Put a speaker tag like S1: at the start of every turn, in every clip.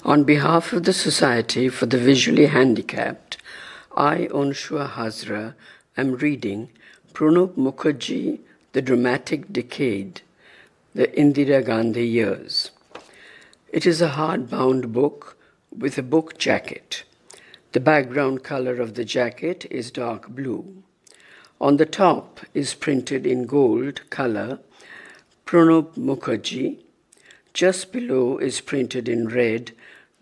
S1: On behalf of the Society for the Visually Handicapped, I, Onshua Hazra, am reading Pranab Mukherjee, The Dramatic Decade, the Indira Gandhi Years. It is a hardbound book with a book jacket. The background color of the jacket is dark blue. On the top is printed in gold color, Pranab Mukherjee. Just below is printed in red,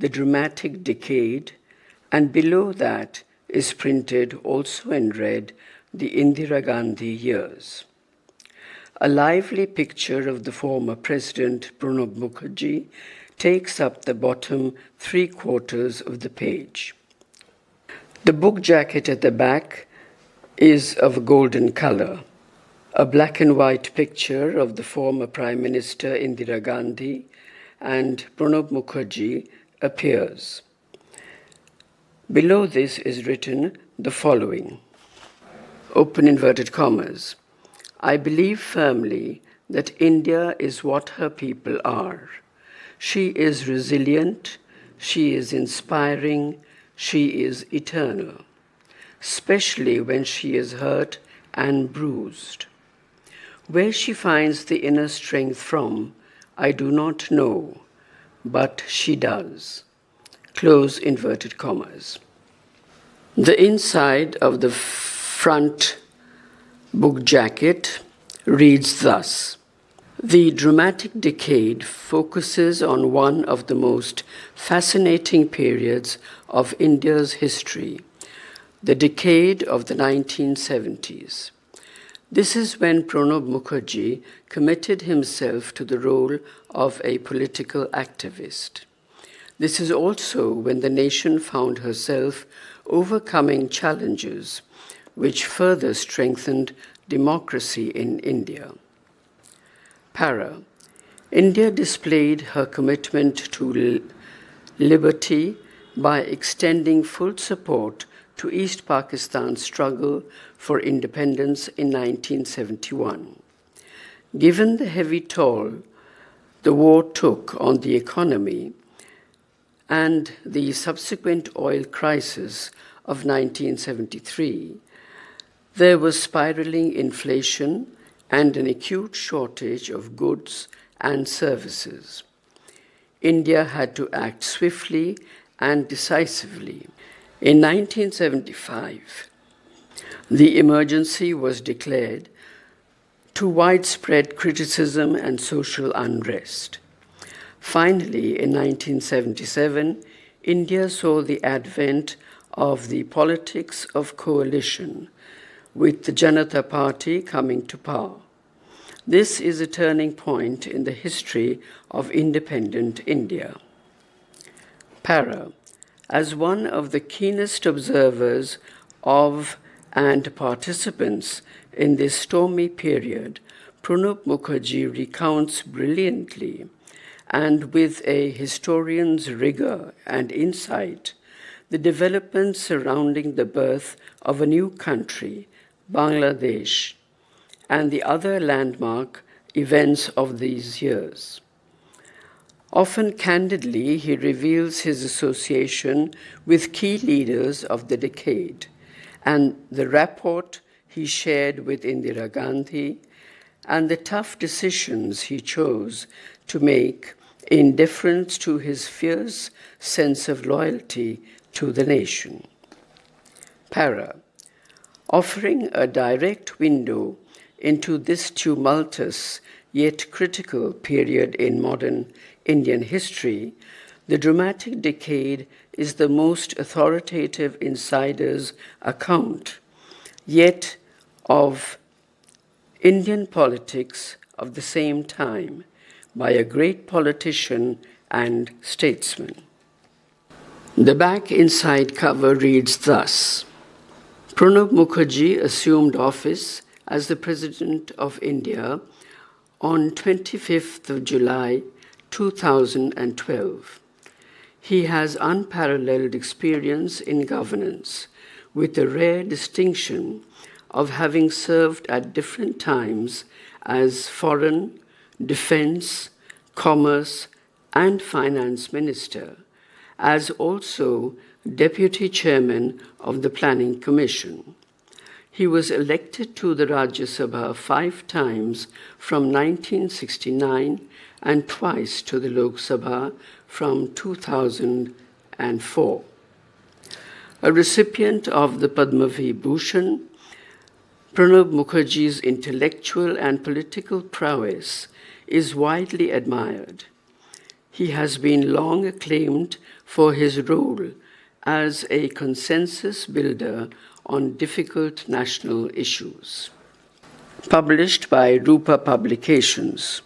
S1: The Dramatic Decade, and below that is printed also in red, The Indira Gandhi Years. A lively picture of the former President Pranab Mukherjee takes up the bottom 3/4 of the page. The book jacket at the back is of a golden color. A black and white picture of the former Prime Minister Indira Gandhi and Pranab Mukherjee appears. Below this is written the following, open inverted commas, I believe firmly that India is what her people are. She is resilient, she is inspiring, she is eternal, especially when she is hurt and bruised. Where she finds the inner strength from, I do not know, but she does. Close inverted commas. The inside of the front book jacket reads thus. The Dramatic Decade focuses on one of the most fascinating periods of India's history, the decade of the 1970s. This is when Pranab Mukherjee committed himself to the role of a political activist. This is also when the nation found herself overcoming challenges which further strengthened democracy in India. Para. India displayed her commitment to liberty by extending full support to East Pakistan's struggle for independence in 1971. Given the heavy toll the war took on the economy and the subsequent oil crisis of 1973, there was spiraling inflation and an acute shortage of goods and services. India had to act swiftly and decisively. In 1975, the emergency was declared to widespread criticism and social unrest. Finally, in 1977, India saw the advent of the politics of coalition, with the Janata Party coming to power. This is a turning point in the history of independent India. Para. As one of the keenest observers of and participants in this stormy period, Pranab Mukherjee recounts brilliantly and with a historian's rigor and insight the developments surrounding the birth of a new country, Bangladesh, and the other landmark events of these years. Often candidly, he reveals his association with key leaders of the decade and the rapport he shared with Indira Gandhi and the tough decisions he chose to make in deference to his fierce sense of loyalty to the nation. Para. Offering a direct window into this tumultuous yet critical period in modern Indian history, the Dramatic Decade is the most authoritative insider's account yet of Indian politics of the same time by a great politician and statesman. The back inside cover reads thus. Pranab Mukherjee assumed office as the President of India on 25th of July 2012. He has unparalleled experience in governance, with the rare distinction of having served at different times as Foreign, Defense, Commerce, and Finance Minister, as also Deputy Chairman of the Planning Commission. He was elected to the Rajya Sabha 5 times from 1969 and twice to the Lok Sabha from 2004. A recipient of the Padma Vibhushan, Pranab Mukherjee's intellectual and political prowess is widely admired. He has been long acclaimed for his role as a consensus builder on difficult national issues. Published by Rupa Publications.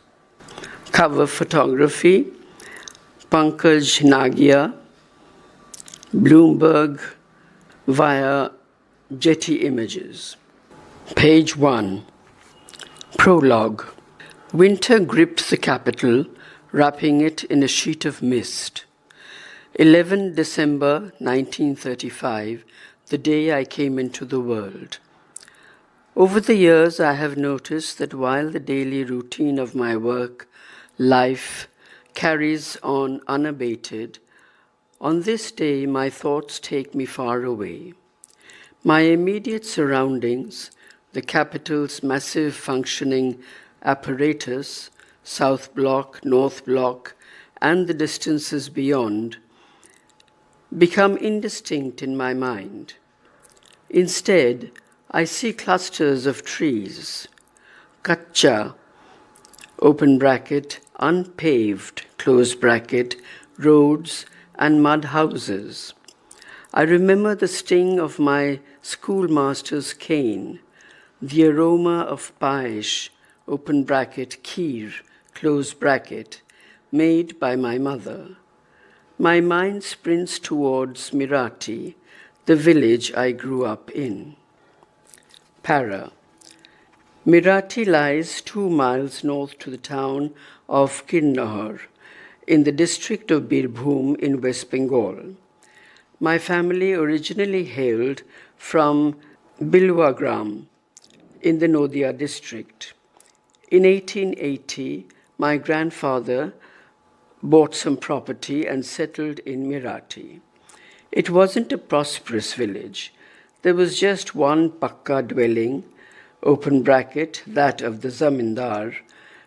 S1: Cover photography, Pankaj Nagia, Bloomberg via Getty Images. Page 1. Prologue. Winter gripped the capital, wrapping it in a sheet of mist. 11 December 1935, the day I came into the world. Over the years, I have noticed that while the daily routine of my work, life, carries on unabated, on this day my thoughts take me far away. My immediate surroundings, the capital's massive functioning apparatus, South Block, North Block, and the distances beyond, become indistinct in my mind. Instead, I see clusters of trees, kacha, open bracket, unpaved, close bracket, roads, and mud houses. I remember the sting of my schoolmaster's cane, the aroma of paesh, open bracket, kheer, close bracket, made by my mother. My mind sprints towards Merathi, the village I grew up in. Para. Merathi lies 2 miles north to the town of Kirnahar, in the district of Birbhum in West Bengal. My family originally hailed from Bilwagram in the Nodia district. In 1880, my grandfather bought some property and settled in Merathi. It wasn't a prosperous village. There was just one pakka dwelling, open bracket, that of the zamindar,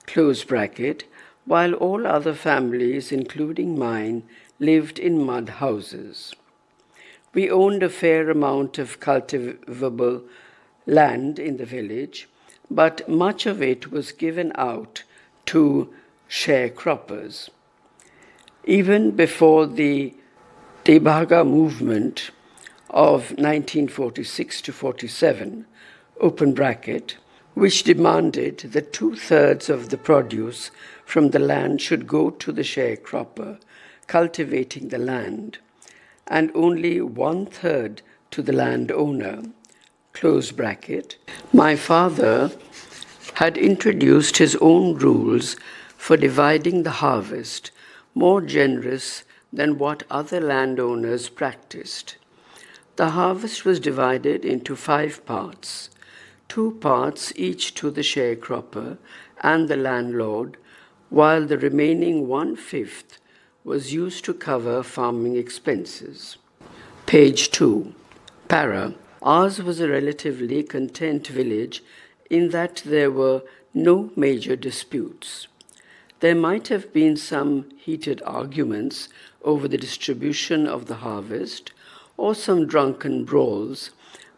S1: close bracket, while all other families, including mine, lived in mud houses. We owned a fair amount of cultivable land in the village, but much of it was given out to sharecroppers. Even before the Tebhaga movement of 1946 to 47, open bracket, which demanded that 2/3 of the produce from the land should go to the sharecropper cultivating the land, and only 1/3 to the landowner, close bracket. My father had introduced his own rules for dividing the harvest, more generous than what other landowners practiced. The harvest was divided into 5 parts, 2 parts each to the sharecropper and the landlord, while the remaining 1/5 was used to cover farming expenses. Page 2. Para. Ours was a relatively content village in that there were no major disputes. There might have been some heated arguments over the distribution of the harvest or some drunken brawls,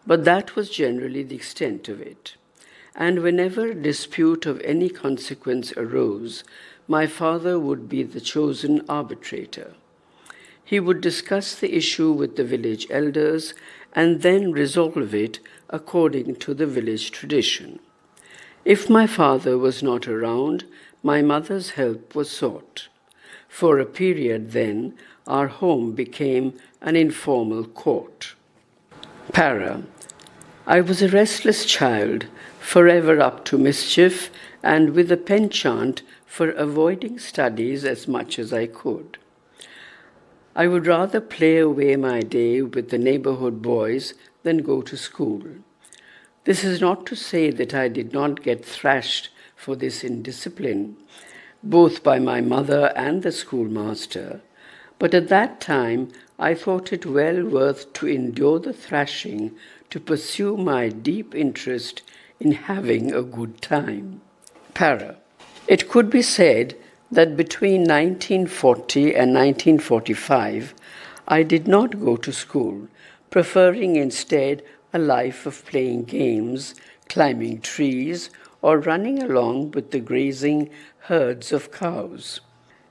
S1: but that was generally the extent of it. And whenever a dispute of any consequence arose, my father would be the chosen arbitrator. He would discuss the issue with the village elders and then resolve it according to the village tradition. If my father was not around, my mother's help was sought. For a period then, our home became an informal court. Para. I was a restless child, forever up to mischief and with a penchant for avoiding studies as much as I could. I would rather play away my day with the neighborhood boys than go to school. This is not to say that I did not get thrashed for this indiscipline, both by my mother and the schoolmaster, But at that time, I thought it well worth to endure the thrashing to pursue my deep interest in having a good time. Para. It could be said that between 1940 and 1945, I did not go to school, preferring instead a life of playing games, climbing trees, or running along with the grazing herds of cows.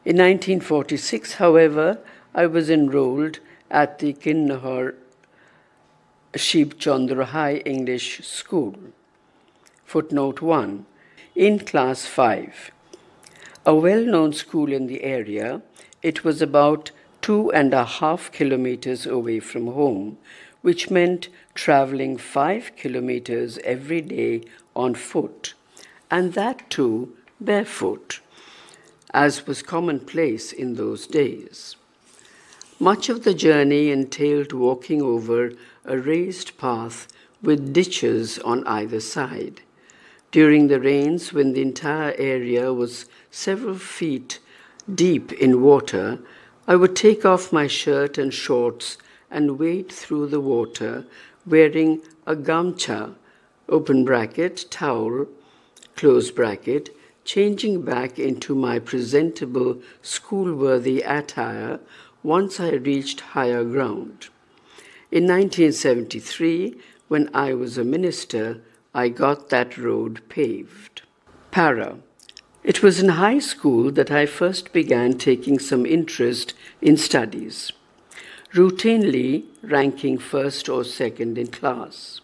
S1: In 1946, however, I was enrolled at the Kinnahar Sheep Chandra High English School. Footnote 1. In Class 5. A well-known school in the area, it was about 2.5 kilometers away from home, which meant traveling 5 kilometers every day on foot, and that too barefoot, as was commonplace in those days. Much of the journey entailed walking over a raised path with ditches on either side. During the rains, when the entire area was several feet deep in water, I would take off my shirt and shorts and wade through the water wearing a gamcha, open bracket, towel, close bracket, changing back into my presentable school-worthy attire once I reached higher ground. In 1973, when I was a minister, I got that road paved. Para. It was in high school that I first began taking some interest in studies, routinely ranking first or second in class.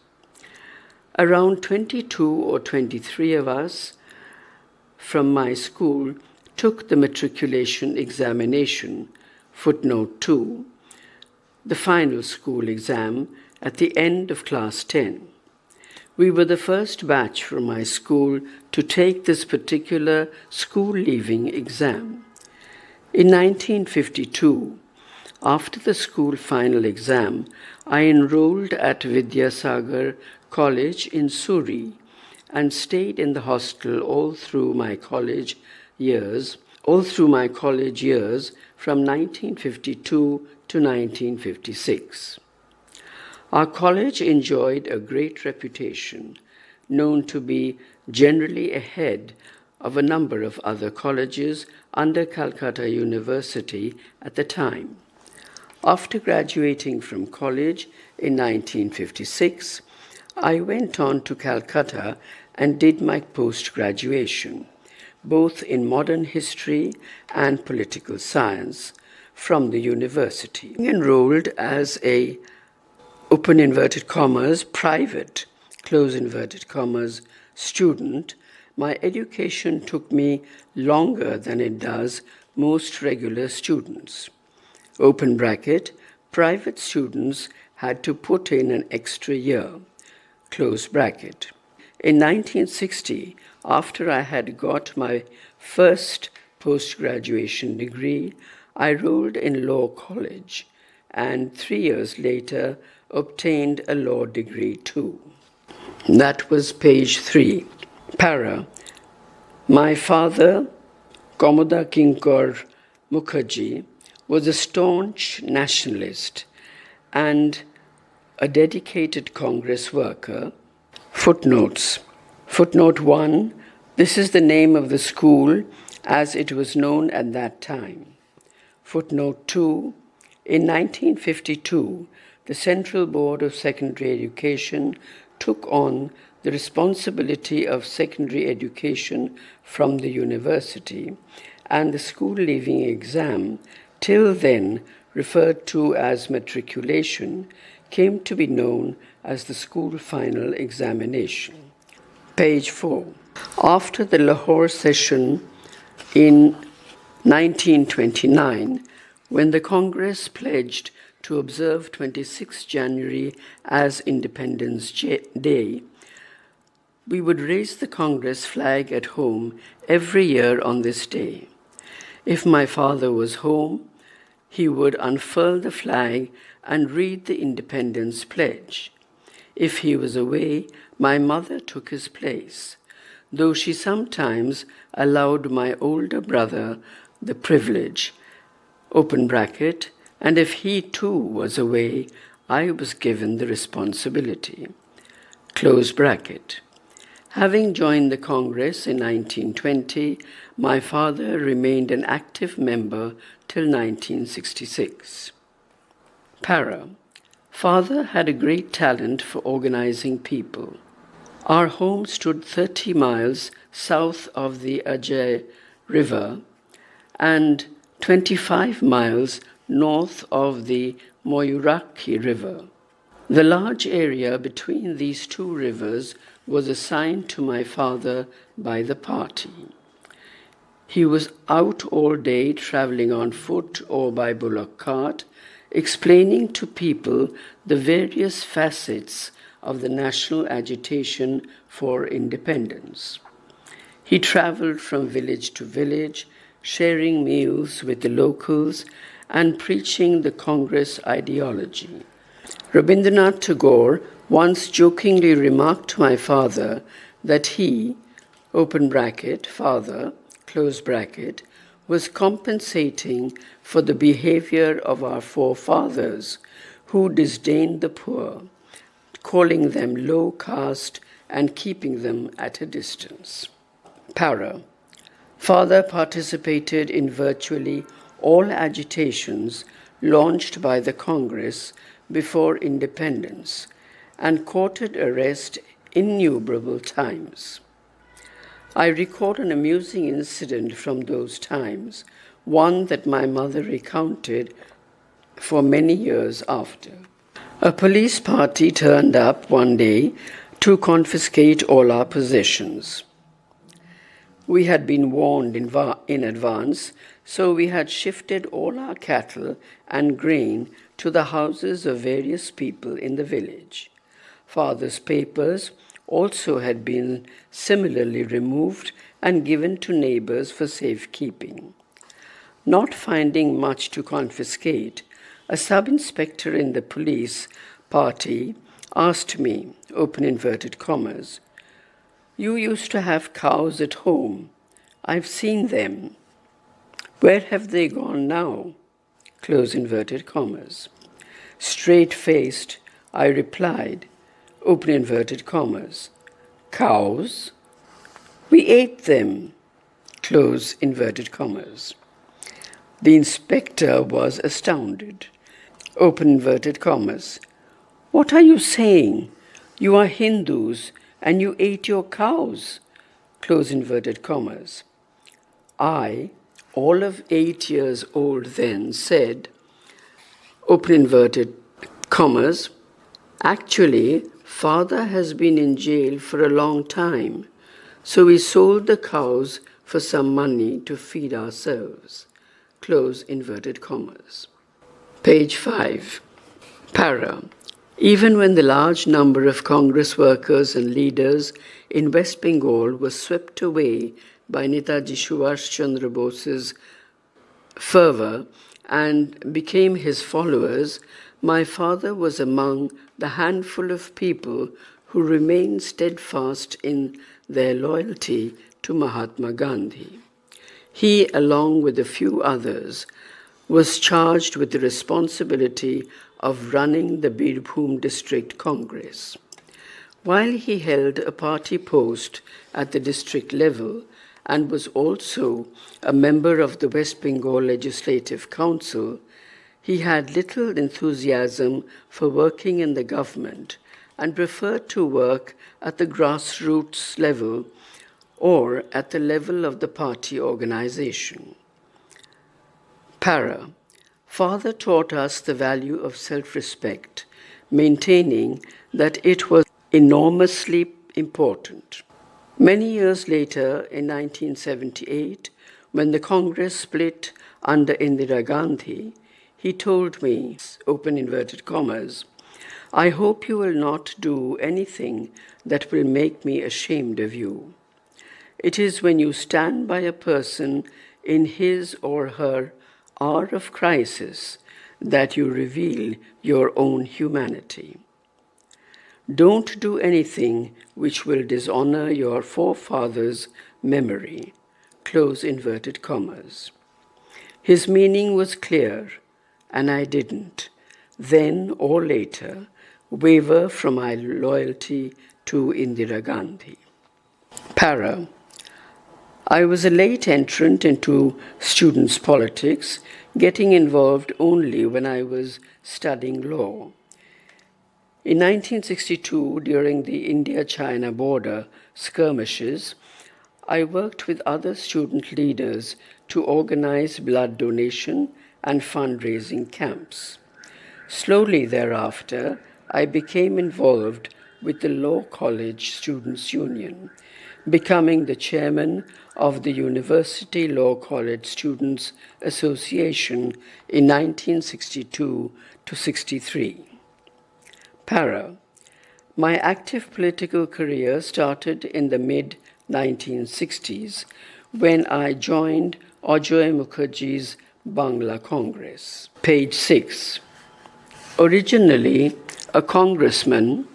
S1: Around 22 or 23 of us from my school took the matriculation examination, footnote 2, the final school exam at the end of class 10. We were the first batch from my school to take this particular school-leaving exam. In 1952, after the school final exam, I enrolled at Vidyasagar College in Surrey and stayed in the hostel all through my college years from 1952 to 1956. Our college enjoyed a great reputation, known to be generally ahead of a number of other colleges under Calcutta University at the time. After graduating from college in 1956, I went on to Calcutta and did my post-graduation, both in modern history and political science, from the university. Enrolled as a open inverted commas, private, close inverted commas, student, my education took me longer than it does most regular students. Open bracket, private students had to put in an extra year, close bracket. In 1960, after I had got my first post-graduation degree, I enrolled in law college and 3 years later obtained a law degree too. That was page 3. Para. My father, Komoda Kinkor Mukherjee, was a staunch nationalist and a dedicated Congress worker. Footnotes. Footnote 1. This is the name of the school as it was known at that time. Footnote 2. In 1952, the Central Board of Secondary Education took on the responsibility of secondary education from the university, and the school-leaving exam, till then referred to as matriculation, came to be known as the school final examination. Page 4. After the Lahore session in 1929, when the Congress pledged to observe 26 January as Independence Day, we would raise the Congress flag at home every year on this day. If my father was home, he would unfurl the flag and read the Independence Pledge. If he was away, my mother took his place, though she sometimes allowed my older brother the privilege, open bracket, and if he too was away, I was given the responsibility, close bracket. Having joined the Congress in 1920, my father remained an active member till 1966. Para. Father had a great talent for organizing people. Our home stood 30 miles south of the Ajay River and 25 miles north of the Moyuraki River. The large area between these two rivers was assigned to my father by the party. He was out all day traveling on foot or by bullock cart, explaining to people the various facets of the national agitation for independence. He traveled from village to village, sharing meals with the locals and preaching the Congress ideology. Rabindranath Tagore once jokingly remarked to my father that he, open bracket, father, close bracket, was compensating for the behavior of our forefathers who disdained the poor, calling them low caste and keeping them at a distance. Para. Father participated in virtually all agitations launched by the Congress before independence and courted arrest innumerable times. I recall an amusing incident from those times, one that my mother recounted for many years after. A police party turned up one day to confiscate all our possessions. We had been warned in advance, so we had shifted all our cattle and grain to the houses of various people in the village. Father's papers also had been similarly removed and given to neighbors for safekeeping. Not finding much to confiscate, a sub-inspector in the police party asked me, open inverted commas, "You used to have cows at home. I've seen them. Where have they gone now?" Close inverted commas. Straight-faced, I replied, open inverted commas, "Cows? We ate them," close inverted commas. The inspector was astounded, open inverted commas. "What are you saying? You are Hindus and you ate your cows," close inverted commas. I, all of 8 years old then, said, open inverted commas, "Actually, Father has been in jail for a long time, so we sold the cows for some money to feed ourselves," close inverted commas. Page 5. Para. Even when the large number of Congress workers and leaders in West Bengal was swept away by Netaji Subhash Chandra Bose's fervor and became his followers, my father was among the handful of people who remained steadfast in their loyalty to Mahatma Gandhi. He, along with a few others, was charged with the responsibility of running the Birbhum District Congress. While he held a party post at the district level and was also a member of the West Bengal Legislative Council, he had little enthusiasm for working in the government and preferred to work at the grassroots level or at the level of the party organization. Para. Father taught us the value of self-respect, maintaining that it was enormously important. Many years later, in 1978, when the Congress split under Indira Gandhi, he told me, open inverted commas, "I hope you will not do anything that will make me ashamed of you. It is when you stand by a person in his or her hour of crisis that you reveal your own humanity. Don't do anything which will dishonor your forefathers' memory," close inverted commas. His meaning was clear, and I didn't, then or later, waver from my loyalty to Indira Gandhi. Para. I was a late entrant into students' politics, getting involved only when I was studying law. In 1962, during the India-China border skirmishes, I worked with other student leaders to organize blood donation and fundraising camps. Slowly thereafter, I became involved with the Law College Students' Union, becoming the chairman of the University Law College Students Association in 1962 to 63. Para. My active political career started in the mid-1960s when I joined Pranab Mukherjee's Bangla Congress. Page 6. Originally a congressman,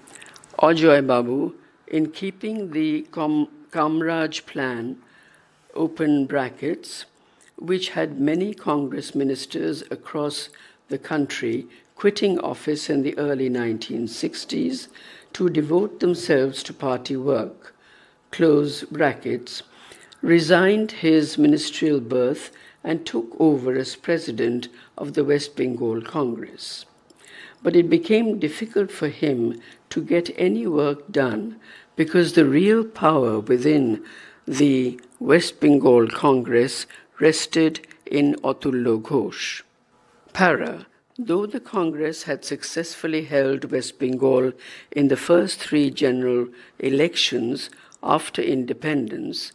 S1: Ajoy Babu, in keeping the Kamraj plan, open brackets, which had many Congress ministers across the country quitting office in the early 1960s to devote themselves to party work, close brackets, resigned his ministerial berth and took over as president of the West Bengal Congress. But it became difficult for him to get any work done because the real power within the West Bengal Congress rested in Atulya Ghosh. Para. Though the Congress had successfully held West Bengal in the first 3 general elections after independence,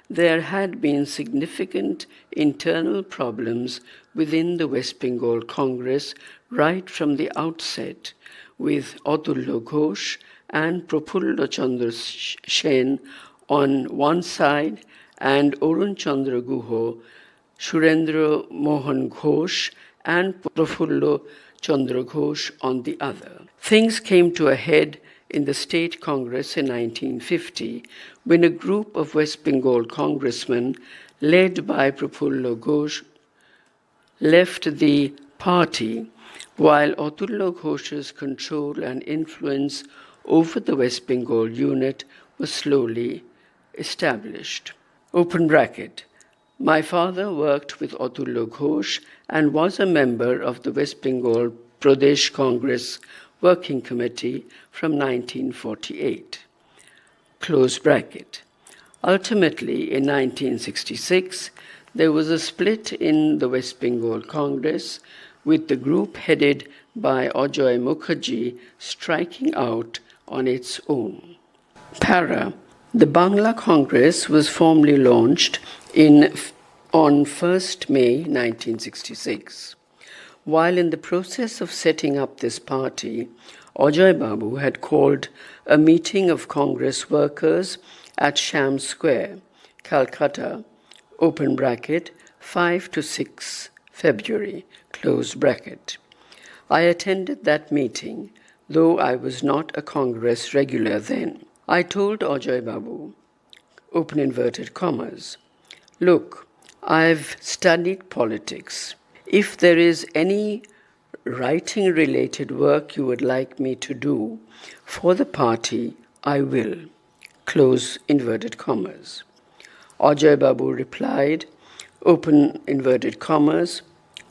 S1: there had been significant internal problems within the West Bengal Congress right from the outset, with Atulya Ghosh and Prafulla Chandra Sen on one side and Arun Chandra Guha, Surendra Mohan Ghosh and Prafulla Chandra Ghosh on the other. Things came to a head in the State Congress in 1950 when a group of West Bengal congressmen led by Prafulla Ghosh left the party while Atulya Ghosh's control and influence over the West Bengal unit was slowly established. Open bracket. My father worked with Atulya Ghosh and was a member of the West Bengal Pradesh Congress Working Committee from 1948. Close bracket. Ultimately, in 1966, there was a split in the West Bengal Congress, with the group headed by Ajoy Mukherjee striking out on its own. Para. The Bangla Congress was formally launched on 1st May 1966. While in the process of setting up this party, Ajoy Babu had called a meeting of Congress workers at Sham Square, Calcutta, open bracket, 5 to 6 February, close bracket. I attended that meeting, though I was not a Congress regular then. I told Ajoy Babu, open inverted commas, look, I've studied politics. If there is any writing-related work you would like me to do for the party, I will, close inverted commas. Ajoy Babu replied, open inverted commas,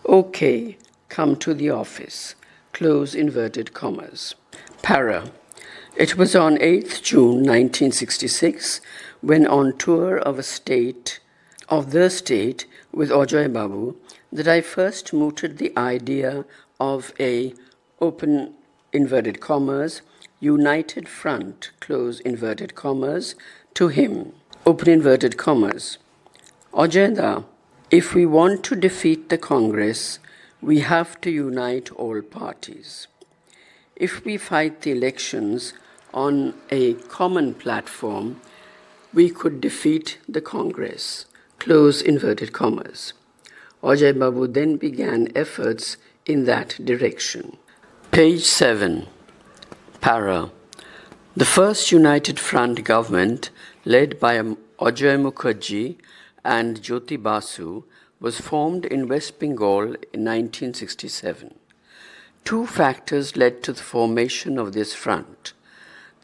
S1: okay, come to the office, close inverted commas. Para. It was on 8th June 1966 when on tour of the state with Ajoy Babu that I first mooted the idea of a, open inverted commas, united front, close inverted commas, to him, open inverted commas. Ajoy, if we want to defeat the Congress, we have to unite all parties. If we fight the elections on a common platform, we could defeat the Congress, close inverted commas. Ajoy Babu then began efforts in that direction. Page 7. Para. The first United Front government, led by Ajoy Mukherjee and Jyoti Basu, was formed in West Bengal in 1967. Two factors led to the formation of this front: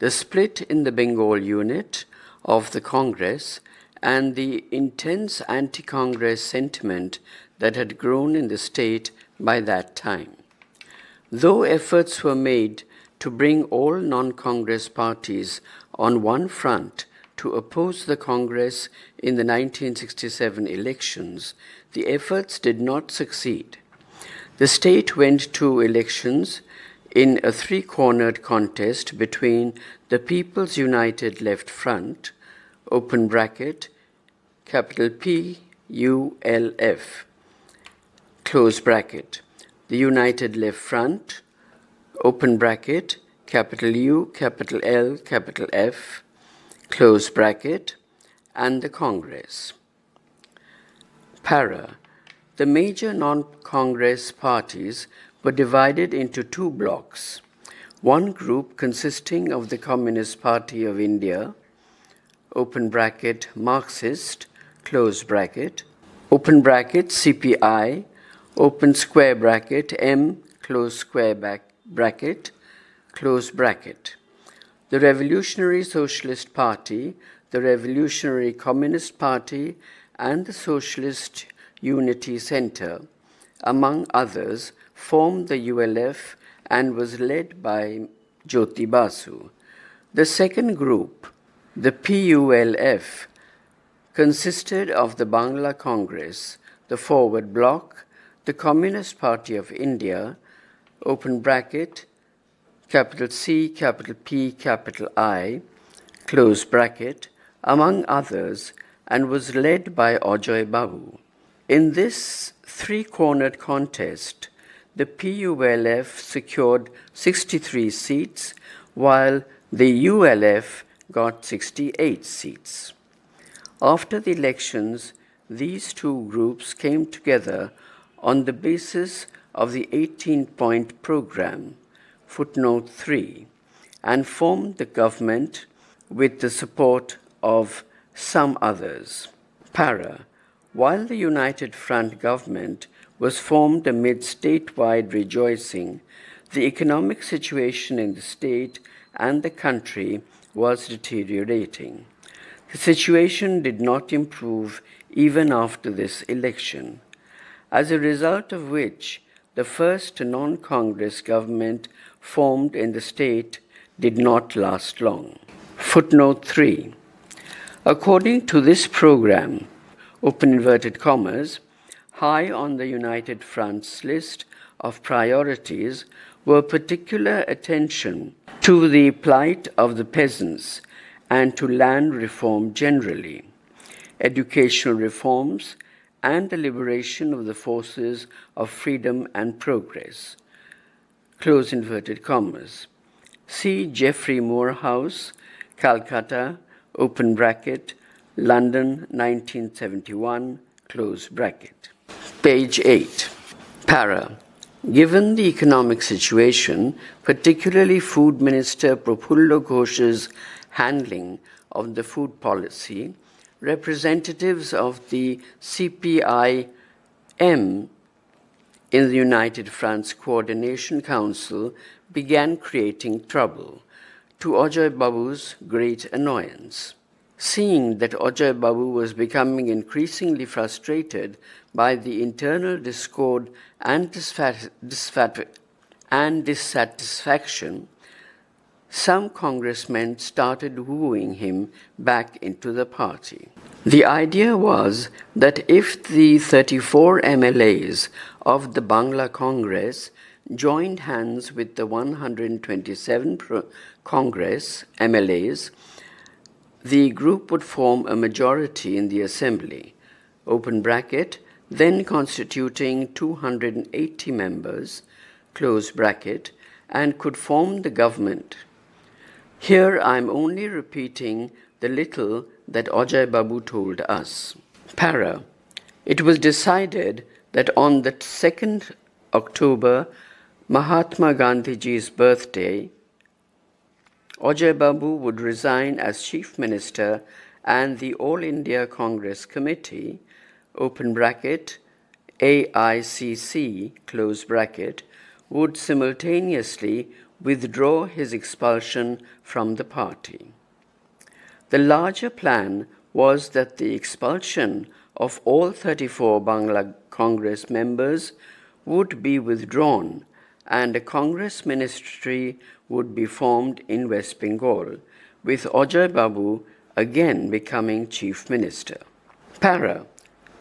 S1: the split in the Bengal unit of the Congress and the intense anti-Congress sentiment that had grown in the state by that time. Though efforts were made to bring all non-Congress parties on one front to oppose the Congress in the 1967 elections, the efforts did not succeed. The state went to elections in a three-cornered contest between the People's United Left Front, open bracket, capital P-U-L-F, close bracket, the United Left Front, open bracket, capital U, capital L, capital F, close bracket, and the Congress. Para. The major non-Congress parties were divided into two blocks. One group consisting of the Communist Party of India, open bracket, Marxist, close bracket, open bracket, CPI, open square bracket, M, close square bracket, close bracket. The Revolutionary Socialist Party, the Revolutionary Communist Party, and the Socialist Unity Center, among others, formed the ULF and was led by Jyoti Basu. The second group, the PULF, consisted of the Bangla Congress, the Forward Bloc, the Communist Party of India, open bracket, capital C, capital P, capital I, close bracket, among others, and was led by Ajoy Babu. In this three-cornered contest, the PULF secured 63 seats, while the ULF got 68 seats. After the elections, these two groups came together on the basis of the 18-point program, footnote 3, and formed the government with the support of some others. Para. While the United Front government was formed amid statewide rejoicing, the economic situation in the state and the country was deteriorating. The situation did not improve even after this election, as a result of which the first non-Congress government formed in the state did not last long. Footnote 3. According to this program, open inverted commas, high on the United Front's list of priorities were particular attention to the plight of the peasants and to land reform generally, educational reforms, and the liberation of the forces of freedom and progress. Close inverted commas. See Geoffrey Moorhouse, Calcutta, open bracket, London, 1971, close bracket. Page 8. Para. Given the economic situation, particularly Food Minister Prafullo Ghosh's handling of the food policy, representatives of the CPI-M in the United Front's Coordination Council began creating trouble, to Ajoy Babu's great annoyance. Seeing that Ajoy Babu was becoming increasingly frustrated by the internal discord and dissatisfaction, some congressmen started wooing him back into the party. The idea was that if the 34 MLAs of the Bangla Congress joined hands with the 127 Congress MLAs, the group would form a majority in the assembly, open bracket, then constituting 280 members, close bracket, and could form the government. Here I'm only repeating the little that Ajoy Babu told us. Para. It was decided that on the 2nd October, Mahatma Gandhiji's birthday, Ajoy Babu would resign as Chief Minister and the All India Congress Committee, open bracket, AICC, close bracket, would simultaneously withdraw his expulsion from the party. The larger plan was that the expulsion of all 34 Bangla Congress members would be withdrawn and a Congress ministry would be formed in West Bengal, with Ajay Babu again becoming Chief Minister. Para.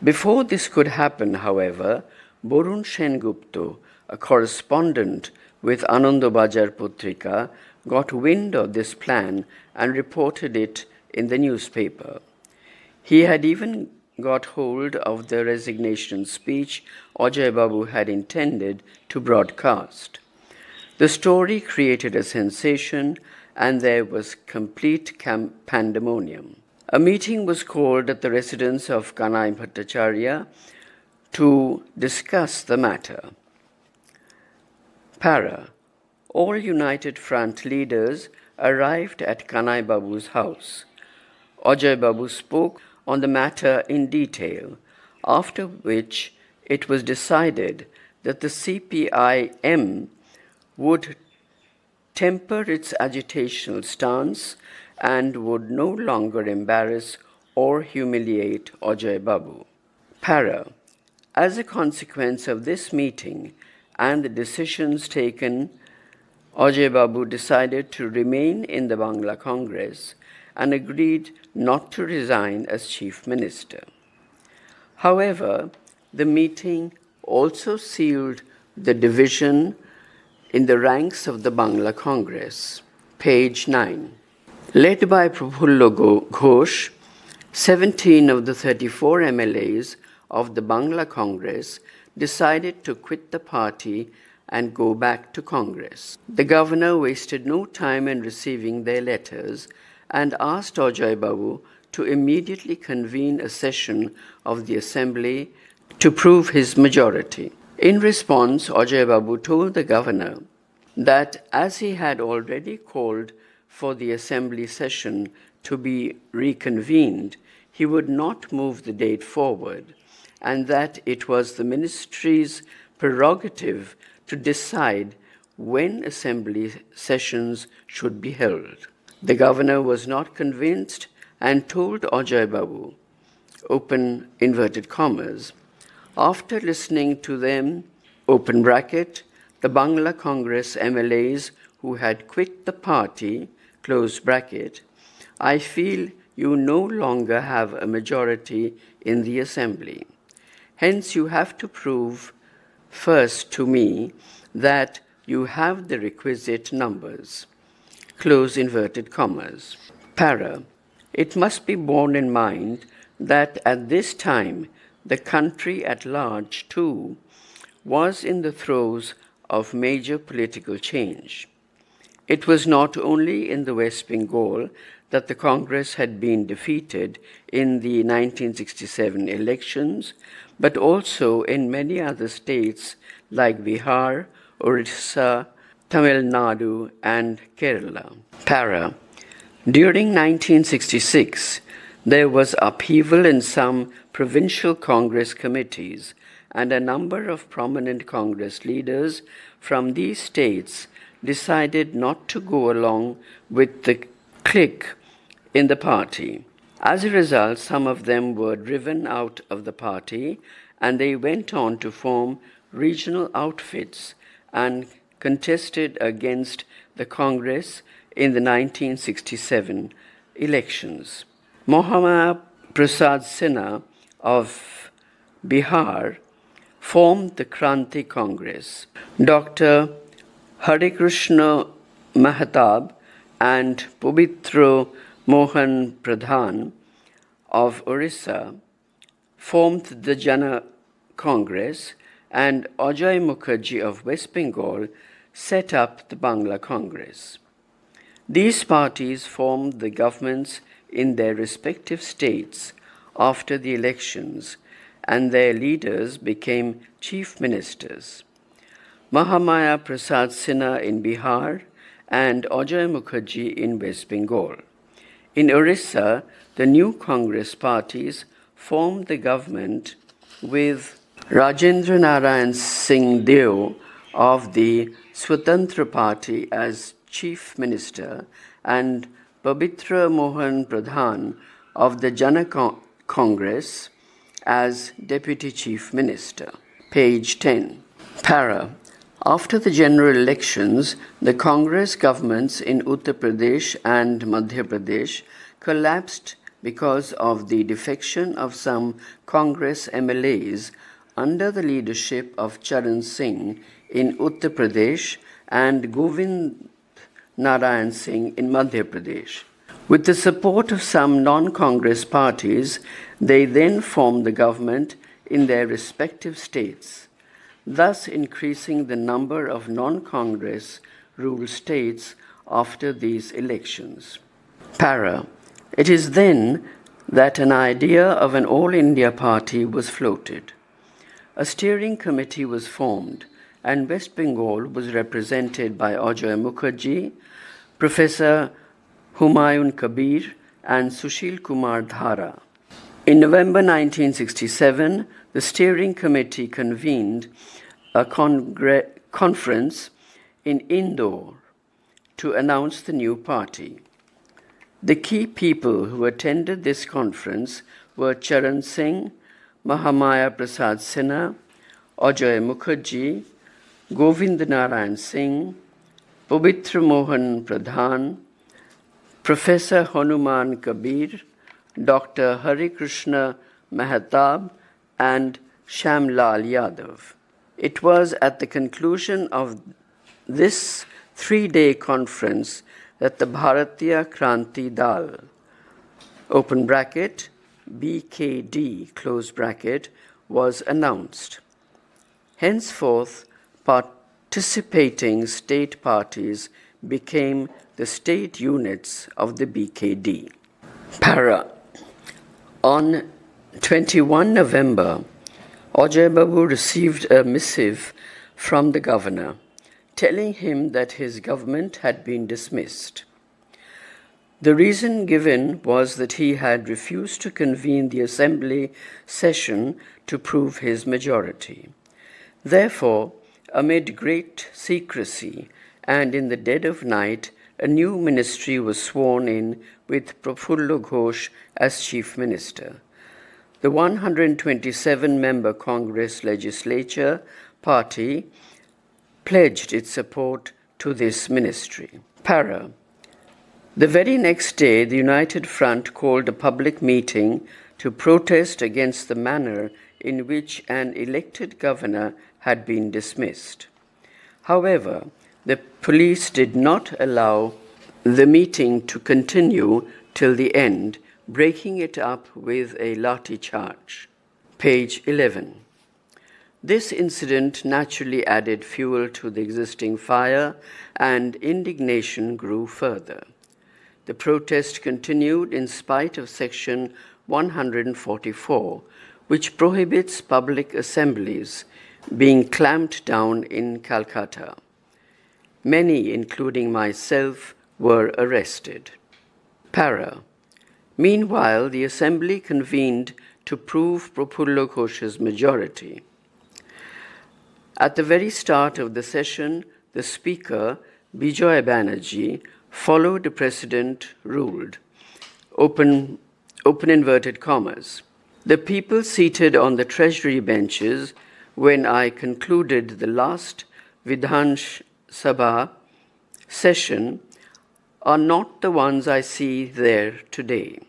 S1: Before this could happen, however, Borun Sengupta, a correspondent with Anandobajar Putrika, got wind of this plan and reported it in the newspaper. He had even got hold of the resignation speech Ajay Babu had intended to broadcast. The story created a sensation and there was complete pandemonium. A meeting was called at the residence of Kanai Bhattacharya to discuss the matter. Para. All United Front leaders arrived at Kanai Babu's house. Ajay Babu spoke on the matter in detail, after which it was decided that the CPI-M would temper its agitational stance and would no longer embarrass or humiliate Ajay Babu. Para. As a consequence of this meeting and the decisions taken, Ajay Babu decided to remain in the Bangla Congress and agreed not to resign as Chief Minister. However, the meeting also sealed the division in the ranks of the Bangla Congress. Page 9. Led by Prafullo Ghosh, 17 of the 34 MLAs of the Bangla Congress decided to quit the party and go back to Congress. The governor wasted no time in receiving their letters and asked Ajay Babu to immediately convene a session of the assembly to prove his majority. In response, Ajay Babu told the governor that as he had already called for the assembly session to be reconvened, he would not move the date forward, and that it was the ministry's prerogative to decide when assembly sessions should be held. The governor was not convinced and told Ajay Babu, open inverted commas, after listening to them, open bracket, the Bangla Congress MLAs who had quit the party, close bracket, I feel you no longer have a majority in the assembly. Hence you have to prove first to me that you have the requisite numbers. Close inverted commas. Para. It must be borne in mind that at this time the country at large too was in the throes of major political change. It was not only in the West Bengal that the Congress had been defeated in the 1967 elections, but also in many other states like Bihar, Orissa, Tamil Nadu, and Kerala. Para. During 1966, there was upheaval in some provincial Congress committees, and a number of prominent Congress leaders from these states decided not to go along with the clique in the party. As a result, some of them were driven out of the party, and they went on to form regional outfits and contested against the Congress in the 1967 elections. Mohammed Prasad Sinha of Bihar formed the Kranti Congress. Dr. Harikrishna Mahatab and Pabitra Mohan Pradhan of Orissa formed the Jana Congress, and Ajay Mukherjee of West Bengal set up the Bangla Congress. These parties formed the governments in their respective states after the elections, and their leaders became chief ministers. Mahamaya Prasad Sinha in Bihar and Ajay Mukherjee in West Bengal. In Orissa, the new Congress parties formed the government with Rajendra Narayan Singh Deo of the Swatantra Party as Chief Minister and Pabitra Mohan Pradhan of the Jana Congress as Deputy Chief Minister. Page 10. Para. After the general elections, the Congress governments in Uttar Pradesh and Madhya Pradesh collapsed because of the defection of some Congress MLAs under the leadership of Charan Singh in Uttar Pradesh and Govind Narayan Singh in Madhya Pradesh. With the support of some non-Congress parties, they then formed the government in their respective states, thus increasing the number of non-Congress ruled states after these elections. Para. It is then that an idea of an all-India party was floated. A steering committee was formed, and West Bengal was represented by Ajay Mukherjee, Professor Humayun Kabir, and Sushil Kumar Dhara. In November 1967, the steering committee convened a conference in Indore to announce the new party. The key people who attended this conference were Charan Singh, Mahamaya Prasad Sinha, Ajay Mukherjee, Govind Narayan Singh, Pabitra Mohan Pradhan, Professor Hanuman Kabir, Dr. Hari Krishna Mehtab, and Shamlal Yadav. It was at the conclusion of this 3-day conference that the Bharatiya Kranti Dal, open bracket, BKD, close bracket, was announced. Henceforth, participating state parties became the state units of the BKD. Para. On 21 November, Ajay Babu received a missive from the governor telling him that his government had been dismissed. The reason given was that he had refused to convene the assembly session to prove his majority. Therefore, amid great secrecy and in the dead of night, a new ministry was sworn in with Prafullo Ghosh as chief minister. The 127-member Congress legislature party pledged its support to this ministry. Para. The very next day, the United Front called a public meeting to protest against the manner in which an elected governor had been dismissed. However, the police did not allow the meeting to continue till the end, breaking it up with a lathi charge. Page 11. This incident naturally added fuel to the existing fire, and indignation grew further. The protest continued in spite of Section 144, which prohibits public assemblies, being clamped down in Calcutta. Many, including myself, were arrested. Para. Meanwhile, the assembly convened to prove Prafullo Ghosh's majority. At the very start of the session, the speaker, Bijoy Banerjee, followed the precedent ruled, open inverted commas. The people seated on the treasury benches when I concluded the last Vidhan Sabha session are not the ones I see there today.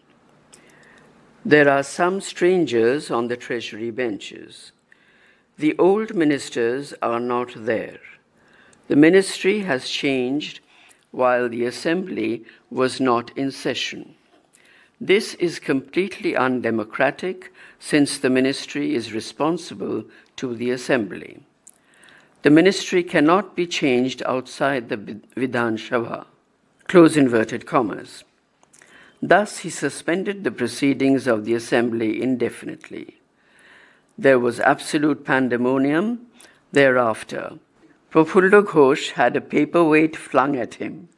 S1: There are some strangers on the treasury benches. The old ministers are not there. The ministry has changed while the assembly was not in session. This is completely undemocratic since the ministry is responsible to the assembly. The ministry cannot be changed outside the Vidhan Sabha. Close inverted commas. Thus, he suspended the proceedings of the assembly indefinitely. There was absolute pandemonium thereafter. Prafullo Ghosh had a paperweight flung at him.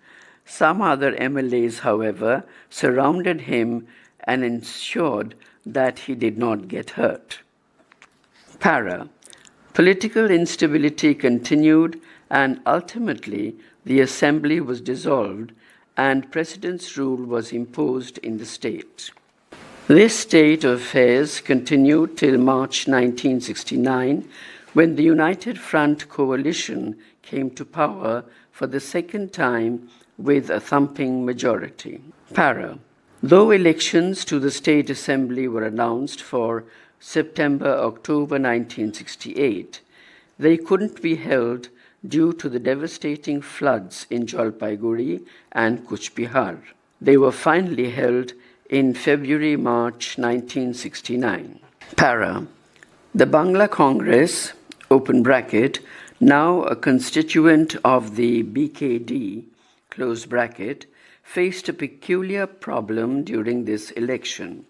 S1: Some other MLAs, however, surrounded him and ensured that he did not get hurt. Para. Political instability continued, and ultimately the assembly was dissolved and president's rule was imposed in the state. This state of affairs continued till March 1969, when the United Front coalition came to power for the second time with a thumping majority. Para. Though elections to the State Assembly were announced for September-October 1968, they couldn't be held due to the devastating floods in Jalpaiguri and Cooch Behar. They were finally held in February-March 1969. Para. The Bangla Congress, open bracket, now a constituent of the BKD, close bracket, faced a peculiar problem during this election.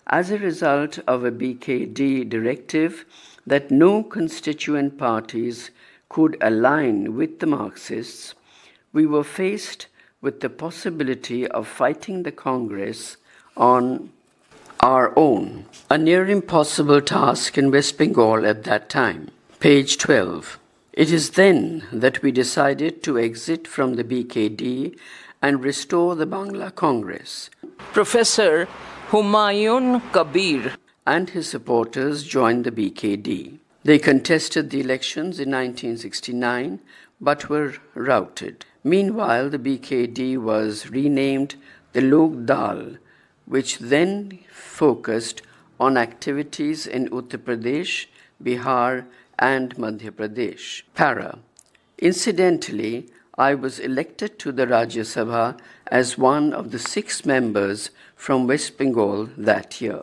S1: As a result of a BKD directive that no constituent parties could align with the Marxists, we were faced with the possibility of fighting the Congress on our own, a near impossible task in West Bengal at that time. Page 12. It is then that we decided to exit from the BKD and restore the Bangla Congress.
S2: Professor Humayun Kabir
S1: and his supporters joined the BKD. They contested the elections in 1969 but were routed. Meanwhile, the BKD was renamed the Lok Dal, which then focused on activities in Uttar Pradesh, Bihar, and Madhya Pradesh. Para. Incidentally, I was elected to the Rajya Sabha as one of the 6 members from West Bengal that year.